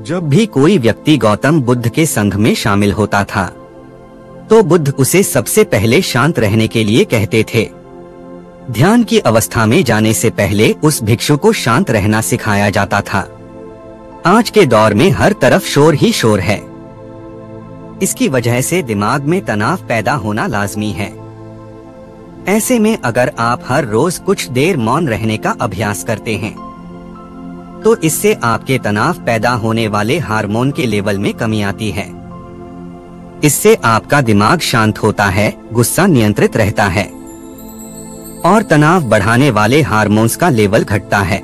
जब भी कोई व्यक्ति गौतम बुद्ध के संघ में शामिल होता था तो बुद्ध उसे सबसे पहले शांत रहने के लिए कहते थे। ध्यान की अवस्था में जाने से पहले उस भिक्षु को शांत रहना सिखाया जाता था। आज के दौर में हर तरफ शोर ही शोर है। इसकी वजह से दिमाग में तनाव पैदा होना लाजमी है। ऐसे में अगर आप हर रोज कुछ देर मौन रहने का अभ्यास करते हैं तो इससे आपके तनाव पैदा होने वाले हार्मोन के लेवल में कमी आती है। इससे आपका दिमाग शांत होता है, गुस्सा नियंत्रित रहता है और तनाव बढ़ाने वाले हार्मोन्स का लेवल घटता है।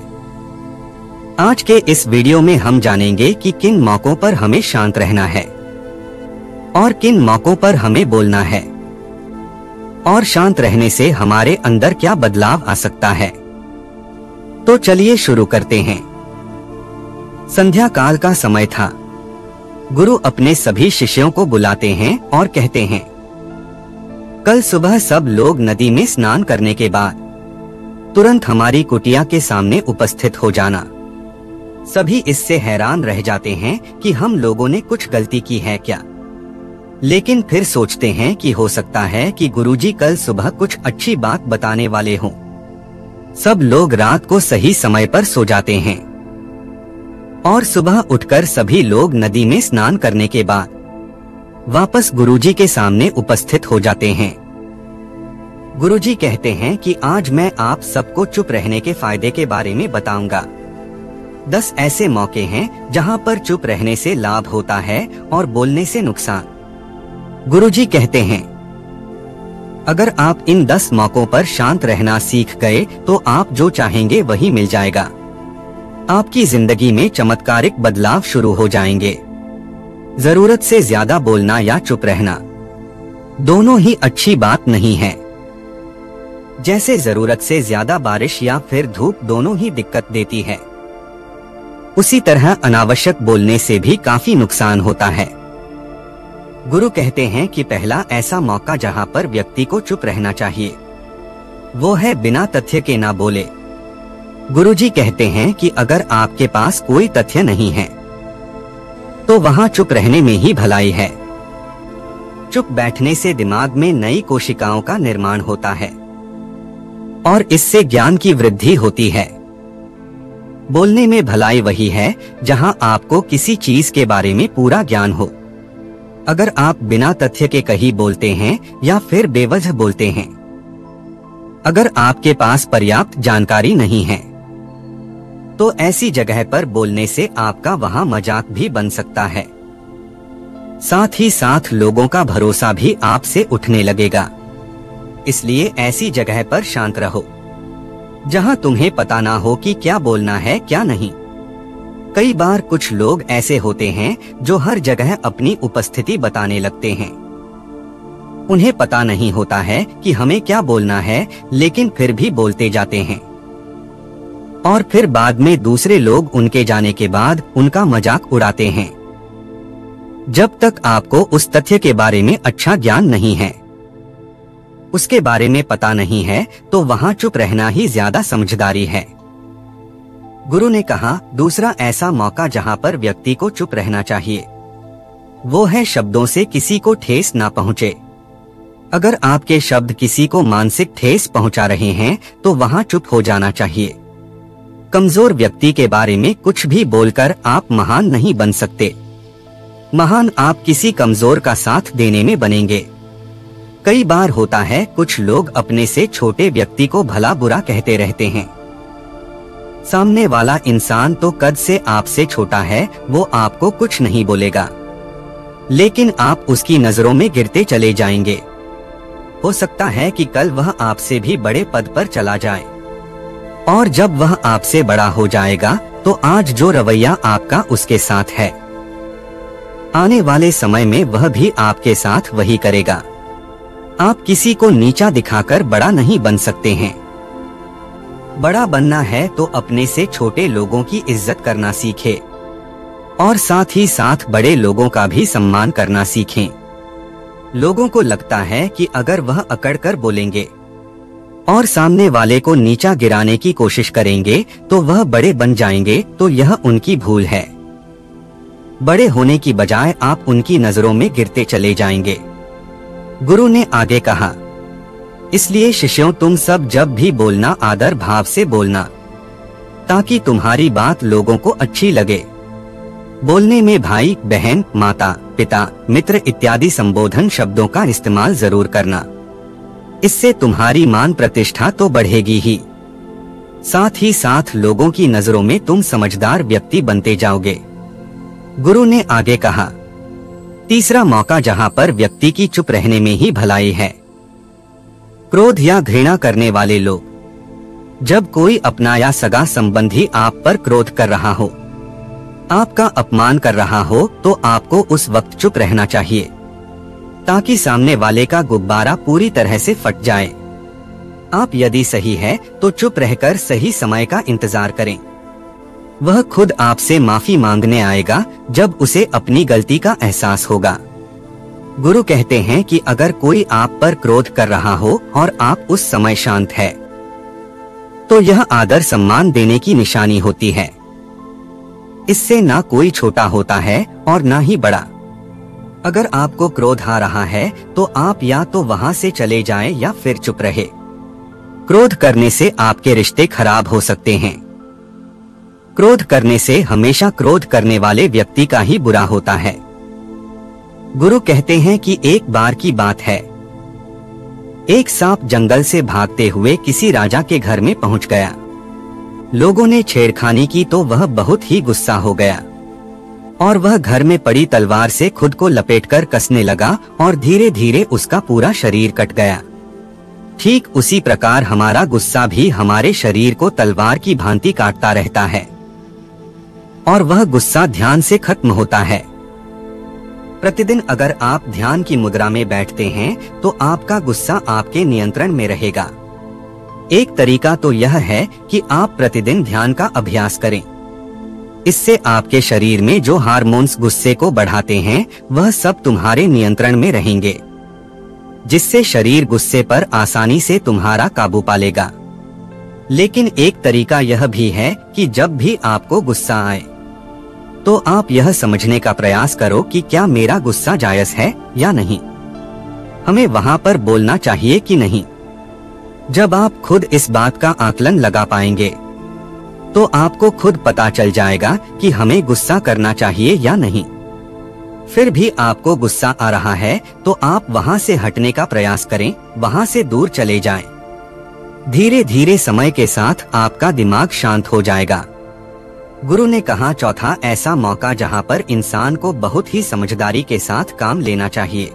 आज के इस वीडियो में हम जानेंगे कि किन मौकों पर हमें शांत रहना है और किन मौकों पर हमें बोलना है और शांत रहने से हमारे अंदर क्या बदलाव आ सकता है। तो चलिए शुरू करते हैं। संध्या काल का समय था। गुरु अपने सभी शिष्यों को बुलाते हैं और कहते हैं, कल सुबह सब लोग नदी में स्नान करने के बाद तुरंत हमारी कुटिया के सामने उपस्थित हो जाना। सभी इससे हैरान रह जाते हैं कि हम लोगों ने कुछ गलती की है क्या, लेकिन फिर सोचते हैं कि हो सकता है कि गुरुजी कल सुबह कुछ अच्छी बात बताने वाले हों। सब लोग रात को सही समय पर सो जाते हैं और सुबह उठकर सभी लोग नदी में स्नान करने के बाद वापस गुरुजी के सामने उपस्थित हो जाते हैं। गुरुजी कहते हैं कि आज मैं आप सबको चुप रहने के फायदे के बारे में बताऊंगा। 10 ऐसे मौके हैं जहां पर चुप रहने से लाभ होता है और बोलने से नुकसान। गुरुजी कहते हैं, अगर आप इन 10 मौकों पर शांत रहना सीख गए तो आप जो चाहेंगे वही मिल जाएगा। आपकी जिंदगी में चमत्कारिक बदलाव शुरू हो जाएंगे। जरूरत से ज्यादा बोलना या चुप रहना दोनों ही अच्छी बात नहीं है। जैसे जरूरत से ज्यादा बारिश या फिर धूप दोनों ही दिक्कत देती है, उसी तरह अनावश्यक बोलने से भी काफी नुकसान होता है। गुरु कहते हैं कि पहला ऐसा मौका जहां पर व्यक्ति को चुप रहना चाहिए वो है बिना तथ्य के ना बोले। गुरुजी कहते हैं कि अगर आपके पास कोई तथ्य नहीं है तो वहां चुप रहने में ही भलाई है। चुप बैठने से दिमाग में नई कोशिकाओं का निर्माण होता है और इससे ज्ञान की वृद्धि होती है। बोलने में भलाई वही है जहां आपको किसी चीज के बारे में पूरा ज्ञान हो। अगर आप बिना तथ्य के कहीं बोलते हैं या फिर बेवजह बोलते हैं, अगर आपके पास पर्याप्त जानकारी नहीं है तो ऐसी जगह पर बोलने से आपका वहां मजाक भी बन सकता है। साथ ही साथ लोगों का भरोसा भी आपसे उठने लगेगा। इसलिए ऐसी जगह पर शांत रहो जहां तुम्हें पता ना हो कि क्या बोलना है क्या नहीं। कई बार कुछ लोग ऐसे होते हैं जो हर जगह अपनी उपस्थिति बताने लगते हैं। उन्हें पता नहीं होता है कि हमें क्या बोलना है, लेकिन फिर भी बोलते जाते हैं और फिर बाद में दूसरे लोग उनके जाने के बाद उनका मजाक उड़ाते हैं। जब तक आपको उस तथ्य के बारे में अच्छा ज्ञान नहीं है, उसके बारे में पता नहीं है, तो वहां चुप रहना ही ज्यादा समझदारी है। गुरु ने कहा, दूसरा ऐसा मौका जहां पर व्यक्ति को चुप रहना चाहिए वो है शब्दों से किसी को ठेस ना पहुंचे। अगर आपके शब्द किसी को मानसिक ठेस पहुंचा रहे हैं तो वहां चुप हो जाना चाहिए। कमजोर व्यक्ति के बारे में कुछ भी बोलकर आप महान नहीं बन सकते। महान आप किसी कमजोर का साथ देने में बनेंगे। कई बार होता है कुछ लोग अपने से छोटे व्यक्ति को भला बुरा कहते रहते हैं। सामने वाला इंसान तो कद से आपसे छोटा है, वो आपको कुछ नहीं बोलेगा, लेकिन आप उसकी नजरों में गिरते चले जाएंगे। हो सकता है कि कल वह आपसे भी बड़े पद पर चला जाए और जब वह आपसे बड़ा हो जाएगा तो आज जो रवैया आपका उसके साथ है, आने वाले समय में वह भी आपके साथ वही करेगा। आप किसी को नीचा दिखाकर बड़ा नहीं बन सकते हैं। बड़ा बनना है तो अपने से छोटे लोगों की इज्जत करना सीखें और साथ ही साथ बड़े लोगों का भी सम्मान करना सीखें। लोगों को लगता है कि अगर वह अकड़ कर बोलेंगे और सामने वाले को नीचा गिराने की कोशिश करेंगे तो वह बड़े बन जाएंगे, तो यह उनकी भूल है। बड़े होने की बजाय आप उनकी नजरों में गिरते चले जाएंगे। गुरु ने आगे कहा, इसलिए शिष्यों तुम सब जब भी बोलना आदर भाव से बोलना, ताकि तुम्हारी बात लोगों को अच्छी लगे। बोलने में भाई, बहन, माता, पिता, मित्र इत्यादि संबोधन शब्दों का इस्तेमाल जरूर करना। इससे तुम्हारी मान प्रतिष्ठा तो बढ़ेगी ही, साथ ही साथ लोगों की नजरों में तुम समझदार व्यक्ति बनते जाओगे। गुरु ने आगे कहा, तीसरा मौका जहां पर व्यक्ति की चुप रहने में ही भलाई है। क्रोध या घृणा करने वाले लोग, जब कोई अपना या सगा संबंधी आप पर क्रोध कर रहा हो, आपका अपमान कर रहा हो, तो आपको उस वक्त चुप रहना चाहिए, ताकि सामने वाले का गुब्बारा पूरी तरह से फट जाए। आप यदि सही है तो चुप रहकर सही समय का इंतजार करें। वह खुद आपसे माफी मांगने आएगा जब उसे अपनी गलती का एहसास होगा। गुरु कहते हैं कि अगर कोई आप पर क्रोध कर रहा हो और आप उस समय शांत है, तो यह आदर सम्मान देने की निशानी होती है। इससे ना कोई छोटा होता है और ना ही बड़ा। अगर आपको क्रोध आ रहा है तो आप या तो वहां से चले जाएं या फिर चुप रहे। क्रोध करने से आपके रिश्ते खराब हो सकते हैं। क्रोध करने से हमेशा क्रोध करने वाले व्यक्ति का ही बुरा होता है। गुरु कहते हैं कि एक बार की बात है, एक सांप जंगल से भागते हुए किसी राजा के घर में पहुंच गया। लोगों ने छेड़खानी की तो वह बहुत ही गुस्सा हो गया और वह घर में पड़ी तलवार से खुद को लपेटकर कसने लगा और धीरे धीरे उसका पूरा शरीर कट गया। ठीक उसी प्रकार हमारा गुस्सा भी हमारे शरीर को तलवार की भांति काटता रहता है और वह गुस्सा ध्यान से खत्म होता है। प्रतिदिन अगर आप ध्यान की मुद्रा में बैठते हैं तो आपका गुस्सा आपके नियंत्रण में रहेगा। एक तरीका तो यह है कि आप प्रतिदिन ध्यान का अभ्यास करें। इससे आपके शरीर में जो हार्मोन्स गुस्से को बढ़ाते हैं वह सब तुम्हारे नियंत्रण में रहेंगे, जिससे शरीर गुस्से पर आसानी से तुम्हारा काबू पा लेगा। लेकिन एक तरीका यह भी है कि जब भी आपको गुस्सा आए तो आप यह समझने का प्रयास करो कि क्या मेरा गुस्सा जायज है या नहीं, हमें वहां पर बोलना चाहिए कि नहीं। जब आप खुद इस बात का आकलन लगा पाएंगे तो आपको खुद पता चल जाएगा कि हमें गुस्सा करना चाहिए या नहीं। फिर भी आपको गुस्सा आ रहा है तो आप वहां से हटने का प्रयास करें, वहां से दूर चले जाएं। धीरे धीरे समय के साथ आपका दिमाग शांत हो जाएगा। गुरु ने कहा, चौथा ऐसा मौका जहां पर इंसान को बहुत ही समझदारी के साथ काम लेना चाहिए।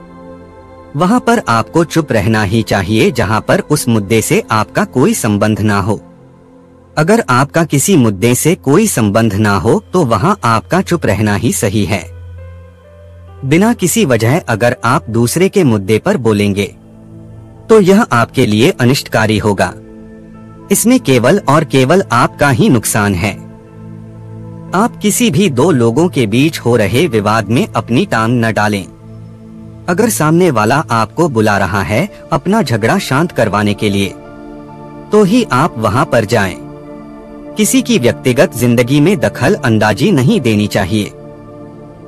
वहां पर आपको चुप रहना ही चाहिए जहां पर उस मुद्दे से आपका कोई संबंध ना हो। अगर आपका किसी मुद्दे से कोई संबंध ना हो तो वहां आपका चुप रहना ही सही है। बिना किसी वजह अगर आप दूसरे के मुद्दे पर बोलेंगे तो यह आपके लिए अनिष्टकारी होगा। इसमें केवल और केवल आपका ही नुकसान है। आप किसी भी दो लोगों के बीच हो रहे विवाद में अपनी टांग न डालें। अगर सामने वाला आपको बुला रहा है अपना झगड़ा शांत करवाने के लिए, तो ही आप वहां पर जाएं। किसी की व्यक्तिगत जिंदगी में दखल अंदाजी नहीं देनी चाहिए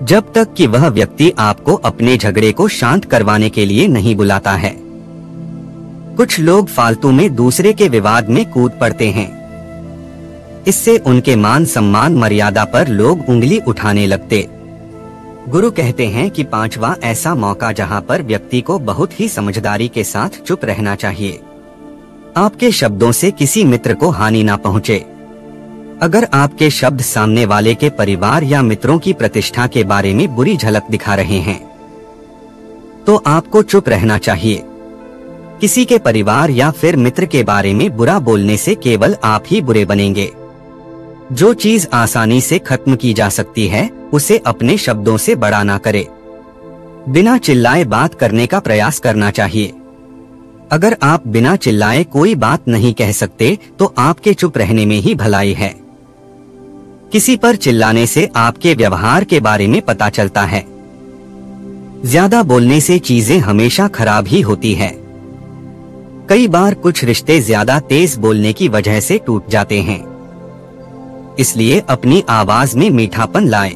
जब तक कि वह व्यक्ति आपको अपने झगड़े को शांत करवाने के लिए नहीं बुलाता है। कुछ लोग फालतू में दूसरे के विवाद में कूद पड़ते हैं। इससे उनके मान सम्मान मर्यादा पर लोग उंगली उठाने लगते। गुरु कहते हैं कि पांचवा ऐसा मौका जहां पर व्यक्ति को बहुत ही समझदारी के साथ चुप रहना चाहिए। आपके शब्दों से किसी मित्र को हानि ना पहुंचे। अगर आपके शब्द सामने वाले के परिवार या मित्रों की प्रतिष्ठा के बारे में बुरी झलक दिखा रहे हैं तो आपको चुप रहना चाहिए। किसी के परिवार या फिर मित्र के बारे में बुरा बोलने से केवल आप ही बुरे बनेंगे। जो चीज आसानी से खत्म की जा सकती है उसे अपने शब्दों से बड़ा ना करे। बिना चिल्लाए बात करने का प्रयास करना चाहिए। अगर आप बिना चिल्लाए कोई बात नहीं कह सकते तो आपके चुप रहने में ही भलाई है। किसी पर चिल्लाने से आपके व्यवहार के बारे में पता चलता है। ज्यादा बोलने से चीजें हमेशा खराब ही होती है। कई बार कुछ रिश्ते ज्यादा तेज बोलने की वजह से टूट जाते हैं। इसलिए अपनी आवाज में मीठापन लाएं।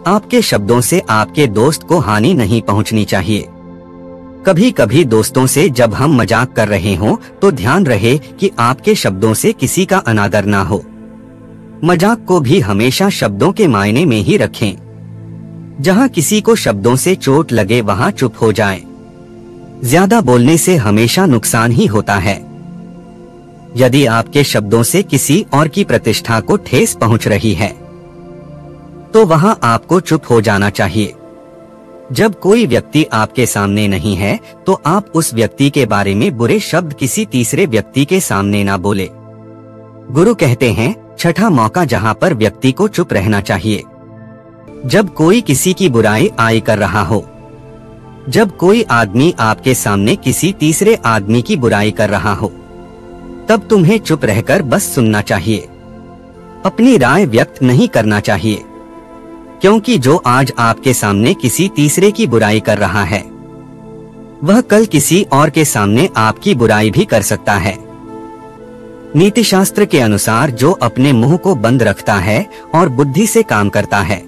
आपके शब्दों से आपके दोस्त को हानि नहीं पहुंचनी चाहिए। कभी कभी दोस्तों से जब हम मजाक कर रहे हों तो ध्यान रहे कि आपके शब्दों से किसी का अनादर ना हो। मजाक को भी हमेशा शब्दों के मायने में ही रखें। जहां किसी को शब्दों से चोट लगे वहां चुप हो जाएं। ज्यादा बोलने से हमेशा नुकसान ही होता है। यदि आपके शब्दों से किसी और की प्रतिष्ठा को ठेस पहुंच रही है तो वहां आपको चुप हो जाना चाहिए। जब कोई व्यक्ति आपके सामने नहीं है तो आप उस व्यक्ति के बारे में बुरे शब्द किसी तीसरे व्यक्ति के सामने ना बोले। गुरु कहते हैं, छठा मौका जहां पर व्यक्ति को चुप रहना चाहिए। जब कोई किसी की बुराई आई कर रहा हो, जब कोई आदमी आपके सामने किसी तीसरे आदमी की बुराई कर रहा हो, तब तुम्हें चुप रहकर बस सुनना चाहिए। अपनी राय व्यक्त नहीं करना चाहिए, क्योंकि जो आज आपके सामने किसी तीसरे की बुराई कर रहा है वह कल किसी और के सामने आपकी बुराई भी कर सकता है। नीति शास्त्र के अनुसार जो अपने मुंह को बंद रखता है और बुद्धि से काम करता है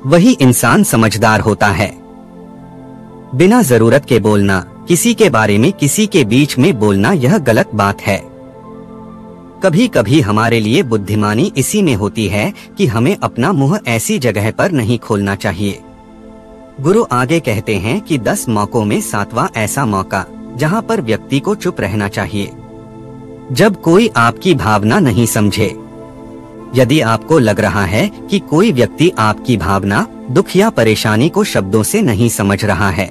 वही इंसान समझदार होता है। बिना जरूरत के बोलना, किसी के बारे में किसी के बीच में बोलना, यह गलत बात है। कभी कभी हमारे लिए बुद्धिमानी इसी में होती है कि हमें अपना मुंह ऐसी जगह पर नहीं खोलना चाहिए। गुरु आगे कहते हैं कि 10 मौकों में 7वां ऐसा मौका जहां पर व्यक्ति को चुप रहना चाहिए। जब कोई आपकी भावना नहीं समझे। यदि आपको लग रहा है कि कोई व्यक्ति आपकी भावना, दुख या परेशानी को शब्दों से नहीं समझ रहा है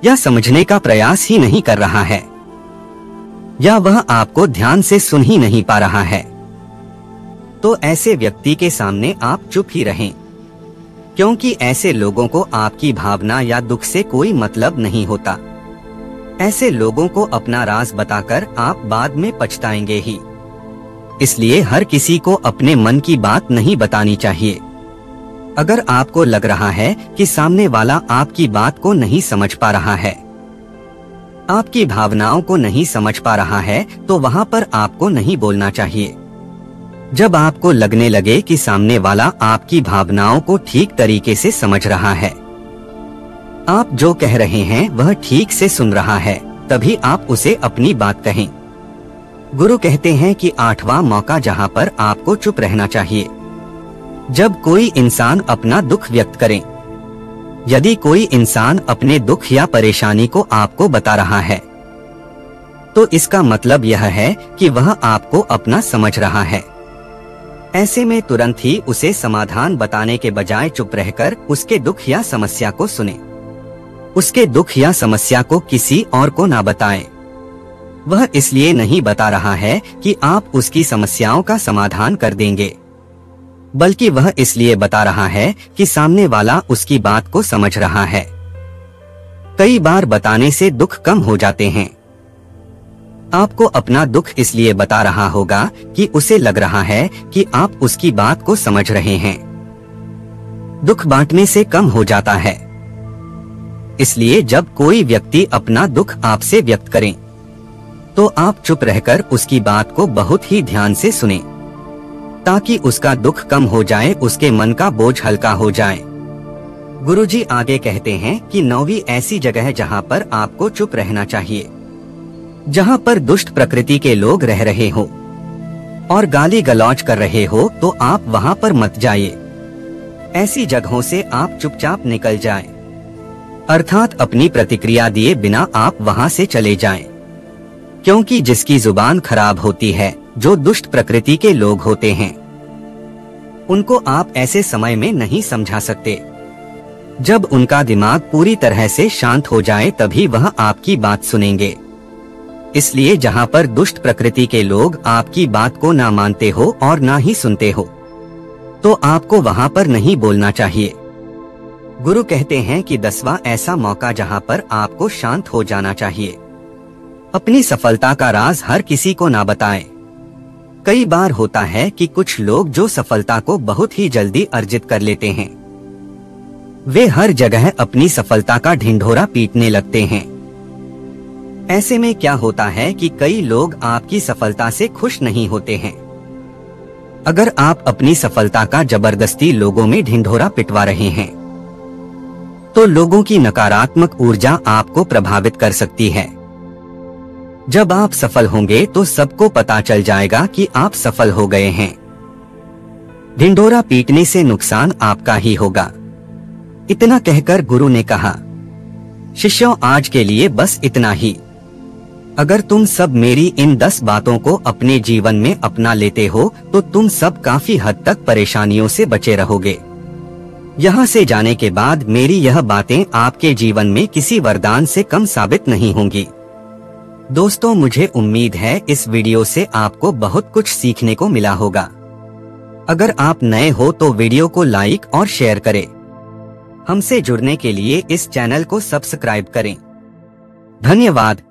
या समझने का प्रयास ही नहीं कर रहा है, या वह आपको ध्यान से सुन ही नहीं पा रहा है, तो ऐसे व्यक्ति के सामने आप चुप ही रहें, क्योंकि ऐसे लोगों को आपकी भावना या दुख से कोई मतलब नहीं होता। ऐसे लोगों को अपना राज बताकर आप बाद में पछताएंगे ही। इसलिए हर किसी को अपने मन की बात नहीं बतानी चाहिए। अगर आपको लग रहा है कि सामने वाला आपकी बात को नहीं समझ पा रहा है, आपकी भावनाओं को नहीं समझ पा रहा है, तो वहां पर आपको नहीं बोलना चाहिए। जब आपको लगने लगे कि सामने वाला आपकी भावनाओं को ठीक तरीके से समझ रहा है, आप जो कह रहे हैं वह ठीक से सुन रहा है, तभी आप उसे अपनी बात कहें। गुरु कहते हैं कि 8वां मौका जहां पर आपको चुप रहना चाहिए, जब कोई इंसान अपना दुख व्यक्त करे। यदि कोई इंसान अपने दुख या परेशानी को आपको बता रहा है तो इसका मतलब यह है कि वह आपको अपना समझ रहा है। ऐसे में तुरंत ही उसे समाधान बताने के बजाय चुप रहकर उसके दुख या समस्या को सुने। उसके दुख या समस्या को किसी और को ना बताएं। वह इसलिए नहीं बता रहा है कि आप उसकी समस्याओं का समाधान कर देंगे, बल्कि वह इसलिए बता रहा है कि सामने वाला उसकी बात को समझ रहा है। कई बार बताने से दुख कम हो जाते हैं। आपको अपना दुख इसलिए बता रहा होगा कि उसे लग रहा है कि आप उसकी बात को समझ रहे हैं। दुख बांटने से कम हो जाता है। इसलिए जब कोई व्यक्ति अपना दुख आपसे व्यक्त करे तो आप चुप रहकर उसकी बात को बहुत ही ध्यान से सुनें, ताकि उसका दुख कम हो जाए, उसके मन का बोझ हल्का हो जाए। गुरुजी आगे कहते हैं कि 9वीं ऐसी जगह जहां पर आपको चुप रहना चाहिए, जहां पर दुष्ट प्रकृति के लोग रह रहे हो और गाली गलौज कर रहे हो, तो आप वहां पर मत जाइए। ऐसी जगहों से आप चुपचाप निकल जाएं, अर्थात अपनी प्रतिक्रिया दिए बिना आप वहां से चले जाएं। क्योंकि जिसकी जुबान खराब होती है, जो दुष्ट प्रकृति के लोग होते हैं, उनको आप ऐसे समय में नहीं समझा सकते। जब उनका दिमाग पूरी तरह से शांत हो जाए तभी वह आपकी बात सुनेंगे। इसलिए जहां पर दुष्ट प्रकृति के लोग आपकी बात को ना मानते हो और ना ही सुनते हो, तो आपको वहां पर नहीं बोलना चाहिए। गुरु कहते हैं कि 10वां ऐसा मौका जहां पर आपको शांत हो जाना चाहिए। अपनी सफलता का राज हर किसी को ना बताएं। कई बार होता है कि कुछ लोग जो सफलता को बहुत ही जल्दी अर्जित कर लेते हैं, वे हर जगह अपनी सफलता का ढिंढोरा पीटने लगते हैं। ऐसे में क्या होता है कि कई लोग आपकी सफलता से खुश नहीं होते हैं। अगर आप अपनी सफलता का जबरदस्ती लोगों में ढिंढोरा पिटवा रहे हैं, तो लोगों की नकारात्मक ऊर्जा आपको प्रभावित कर सकती है। जब आप सफल होंगे तो सबको पता चल जाएगा कि आप सफल हो गए हैं। ढिंढोरा पीटने से नुकसान आपका ही होगा। इतना कहकर गुरु ने कहा, शिष्यों, आज के लिए बस इतना ही। अगर तुम सब मेरी इन 10 बातों को अपने जीवन में अपना लेते हो तो तुम सब काफी हद तक परेशानियों से बचे रहोगे। यहाँ से जाने के बाद मेरी यह बातें आपके जीवन में किसी वरदान से कम साबित नहीं होंगी। दोस्तों, मुझे उम्मीद है इस वीडियो से आपको बहुत कुछ सीखने को मिला होगा। अगर आप नए हो तो वीडियो को लाइक और शेयर करें। हमसे जुड़ने के लिए इस चैनल को सब्सक्राइब करें। धन्यवाद।